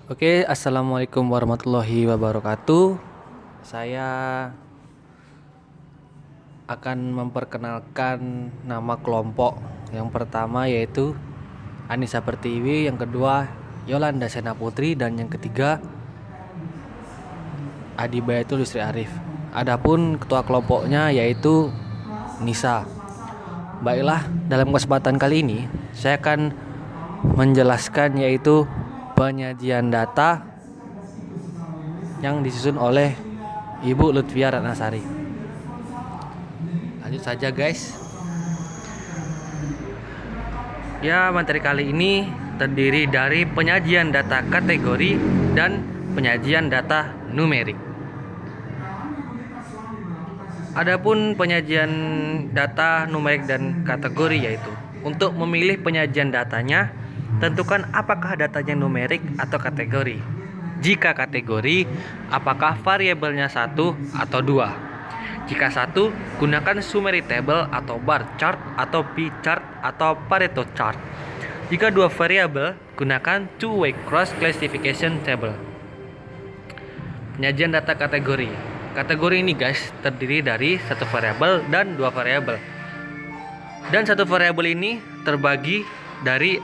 Oke, assalamualaikum warahmatullahi wabarakatuh. Saya akan memperkenalkan nama kelompok. Yang pertama yaitu Anissa Pertiwi, yang kedua Yolanda Sena Putri, dan yang ketiga Adi Bayatul Yusri Arif. Adapun ketua kelompoknya yaitu Nisa. Baiklah, dalam kesempatan kali ini saya akan menjelaskan yaitu penyajian data yang disusun oleh Ibu Lutfia Ratnasari. Lanjut saja guys. Ya, materi kali ini terdiri dari penyajian data kategori dan penyajian data numerik. Adapun penyajian data numerik dan kategori yaitu untuk memilih penyajian datanya, tentukan apakah datanya numerik atau kategori. Jika kategori, apakah variabelnya 1 atau 2. Jika 1, gunakan summary table atau bar chart atau pie chart atau Pareto chart. Jika 2 variabel, gunakan two-way cross classification table. Penyajian data kategori. Kategori ini guys terdiri dari 1 variabel dan 2 variabel. Dan 1 variabel ini terbagi dari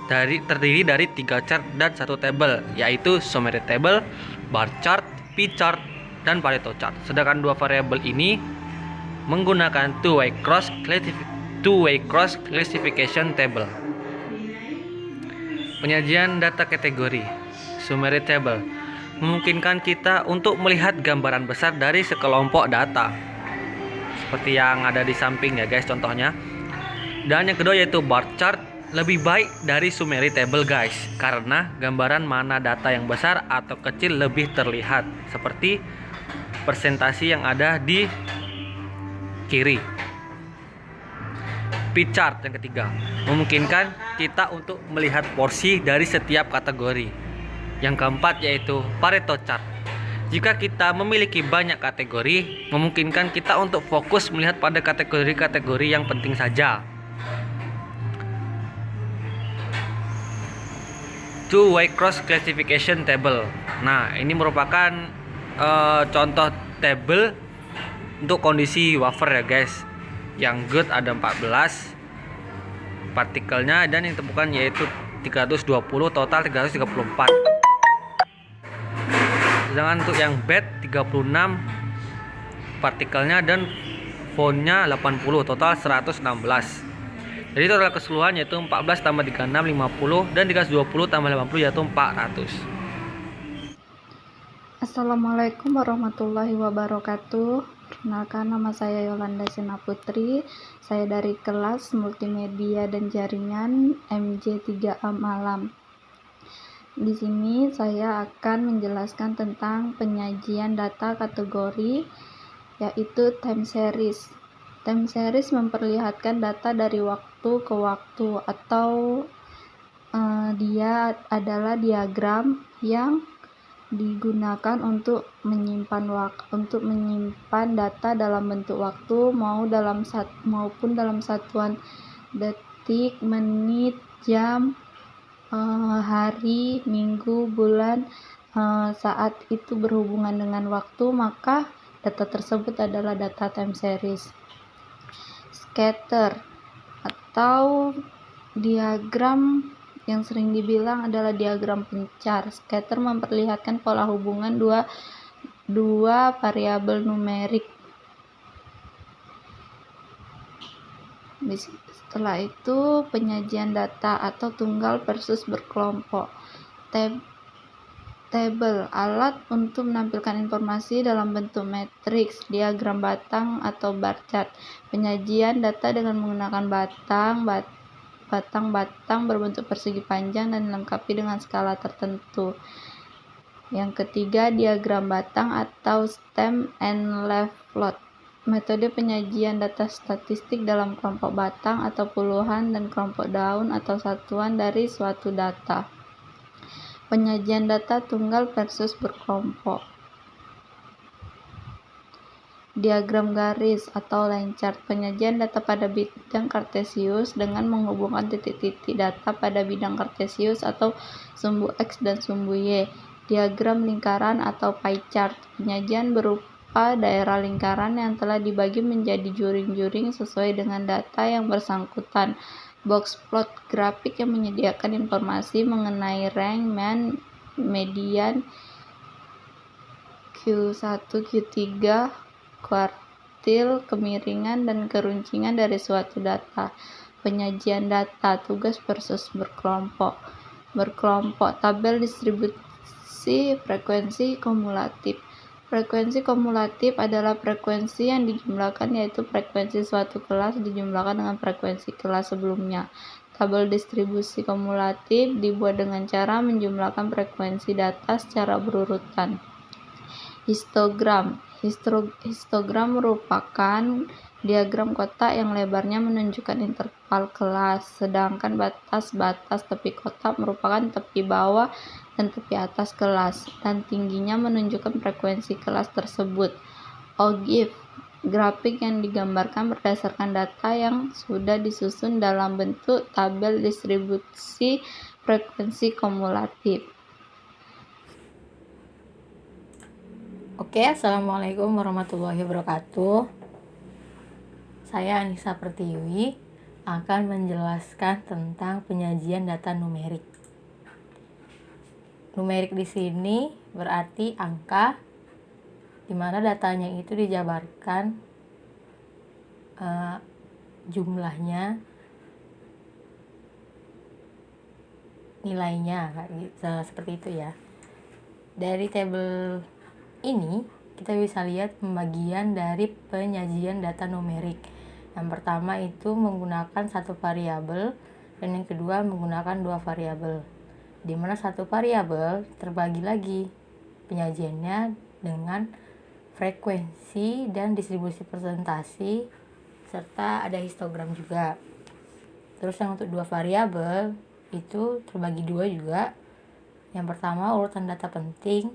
3 chart dan 1 table, yaitu summary table, bar chart, pie chart, dan Pareto chart. Sedangkan 2 variabel ini menggunakan two-way cross classification table. Penyajian data kategori. Summary table memungkinkan kita untuk melihat gambaran besar dari sekelompok data, seperti yang ada di samping ya guys contohnya. Dan yang kedua yaitu bar chart, lebih baik dari summary table guys, karena gambaran mana data yang besar atau kecil lebih terlihat, seperti presentasi yang ada di kiri. Pie chart yang ketiga memungkinkan kita untuk melihat porsi dari setiap kategori. Yang keempat yaitu Pareto chart. Jika kita memiliki banyak kategori, memungkinkan kita untuk fokus melihat pada kategori-kategori yang penting saja. Two-way cross classification table. Nah, ini merupakan contoh table untuk kondisi wafer ya guys. Yang good ada 14 partikelnya, dan yang temukan yaitu 320, total 334. Sedangkan untuk yang bed 36 partikelnya dan fontnya 80, total 116. Jadi total keseluruhan yaitu 14 tambah 36 50, dan 320 tambah 80 yaitu 400. Assalamualaikum warahmatullahi wabarakatuh. Perkenalkan, nama saya Yolanda Sena Putri. Saya dari kelas Multimedia dan Jaringan MJ3A Malam. Di sini saya akan menjelaskan tentang penyajian data kategori, yaitu time series. Time series memperlihatkan data dari waktu ke waktu, atau dia adalah diagram yang digunakan untuk menyimpan data dalam bentuk waktu maupun dalam satuan detik, menit, jam, hari, minggu, bulan. Saat itu berhubungan dengan waktu, maka data tersebut adalah data time series. Scatter atau diagram yang sering dibilang adalah diagram pencar. Scatter memperlihatkan pola hubungan dua variabel numerik. Setelah itu, penyajian data atau tunggal versus berkelompok. Table, alat untuk menampilkan informasi dalam bentuk matriks, diagram batang atau bar chart. Penyajian data dengan menggunakan batang berbentuk persegi panjang dan dilengkapi dengan skala tertentu. Yang ketiga, diagram batang atau stem and leaf plot. Metode penyajian data statistik dalam kelompok batang atau puluhan dan kelompok daun atau satuan dari suatu data. Penyajian data tunggal versus berkelompok. Diagram garis atau line chart, penyajian data pada bidang kartesius dengan menghubungkan titik-titik data pada bidang kartesius atau sumbu X dan sumbu Y. Diagram lingkaran atau pie chart, penyajian berupa daerah lingkaran yang telah dibagi menjadi juring-juring sesuai dengan data yang bersangkutan. Box plot, grafik yang menyediakan informasi mengenai rank, mean, median, Q1, Q3, kuartil, kemiringan, dan keruncingan dari suatu data. Penyajian data, tugas versus berkelompok. Tabel distribusi frekuensi kumulatif. Frekuensi kumulatif adalah frekuensi yang dijumlahkan, yaitu frekuensi suatu kelas dijumlahkan dengan frekuensi kelas sebelumnya. Tabel distribusi kumulatif dibuat dengan cara menjumlahkan frekuensi data secara berurutan. Histogram. Histogram merupakan diagram kotak yang lebarnya menunjukkan interval kelas, sedangkan batas-batas tepi kotak merupakan tepi bawah dan tepi atas kelas, dan tingginya menunjukkan frekuensi kelas tersebut. Ogive. Grafik yang digambarkan berdasarkan data yang sudah disusun dalam bentuk tabel distribusi frekuensi kumulatif. Oke, Assalamualaikum warahmatullahi wabarakatuh. Saya Anissa Pertiwi akan menjelaskan tentang penyajian data numerik. Numerik di sini berarti angka, di mana datanya itu dijabarkan jumlahnya, nilainya, seperti itu ya. Dari tabel ini kita bisa lihat pembagian dari penyajian data numerik. Yang pertama itu menggunakan satu variabel dan yang kedua menggunakan dua variabel. Di mana satu variabel terbagi lagi penyajiannya dengan frekuensi dan distribusi presentasi serta ada histogram juga. Terus yang untuk dua variabel itu terbagi dua juga. Yang pertama urutan data penting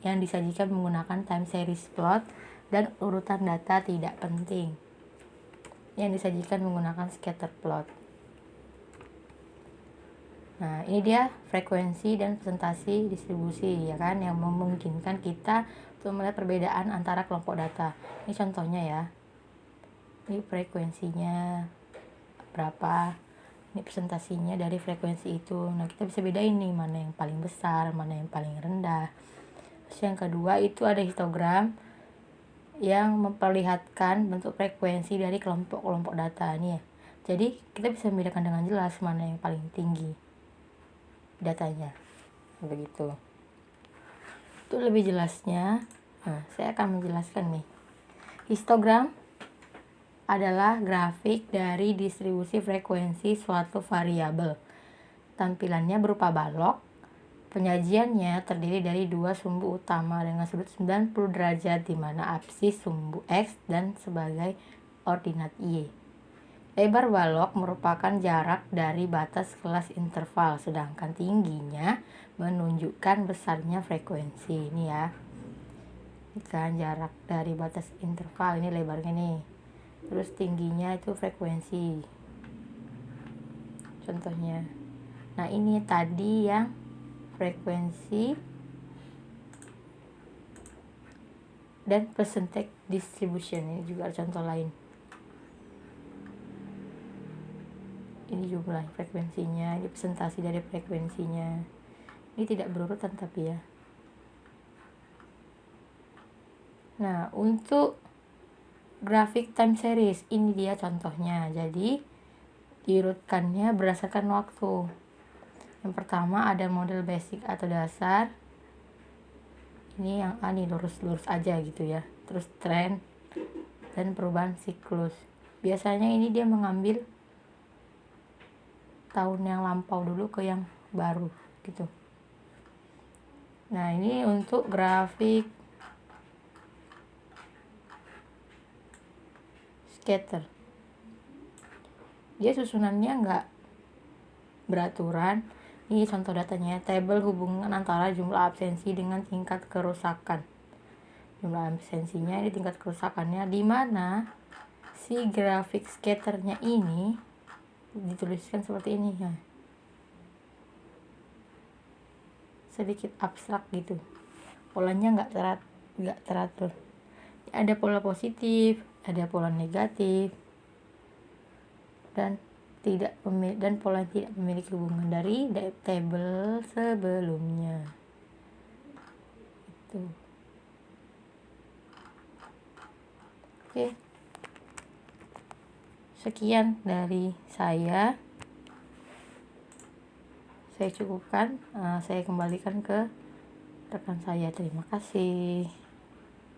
yang disajikan menggunakan time series plot dan urutan data tidak penting yang disajikan menggunakan scatter plot. Nah, ini dia frekuensi dan presentasi distribusi ya kan, yang memungkinkan kita untuk melihat perbedaan antara kelompok data. Ini contohnya ya. Ini frekuensinya berapa, ini presentasinya dari frekuensi itu. Nah, kita bisa bedain nih mana yang paling besar, mana yang paling rendah. Terus yang kedua itu ada histogram yang memperlihatkan bentuk frekuensi dari kelompok-kelompok data ini ya. Jadi kita bisa membedakan dengan jelas mana yang paling tinggi datanya. Begitu. Untuk lebih jelasnya, saya akan menjelaskan nih. Histogram adalah grafik dari distribusi frekuensi suatu variabel. Tampilannya berupa balok. Penyajiannya terdiri dari dua sumbu utama dengan sudut 90 derajat di mana apsis sumbu X dan sebagai ordinat Y. Lebar balok merupakan jarak dari batas kelas interval, sedangkan tingginya menunjukkan besarnya frekuensi. Ini ya. Ini kan jarak dari batas interval, ini lebarnya nih. Terus tingginya itu frekuensi. Contohnya. Nah, ini tadi yang frekuensi dan percentage distribution. Ini juga ada contoh lain. Ini jumlah frekuensinya, ini presentasi dari frekuensinya. Ini tidak berurutan tapi ya. Nah, untuk grafik time series ini dia contohnya. Jadi diurutkannya berdasarkan waktu. Yang pertama ada model basic atau dasar. Ini yang ini lurus-lurus aja gitu ya. Terus trend dan perubahan siklus. Biasanya ini dia mengambil tahun yang lampau dulu ke yang baru gitu. Nah, ini untuk grafik scatter. Dia susunannya enggak beraturan. Ini contoh datanya, tabel hubungan antara jumlah absensi dengan tingkat kerusakan. jumlah absensinya, ini tingkat kerusakannya, di mana si grafik scatternya ini dituliskan seperti ini ya, sedikit abstrak gitu, polanya nggak teratur. Ada pola positif, ada pola negatif, dan pola yang tidak memiliki hubungan dari table sebelumnya. Itu. Oke. Sekian dari saya. Saya cukupkan, saya kembalikan ke rekan saya. Terima kasih.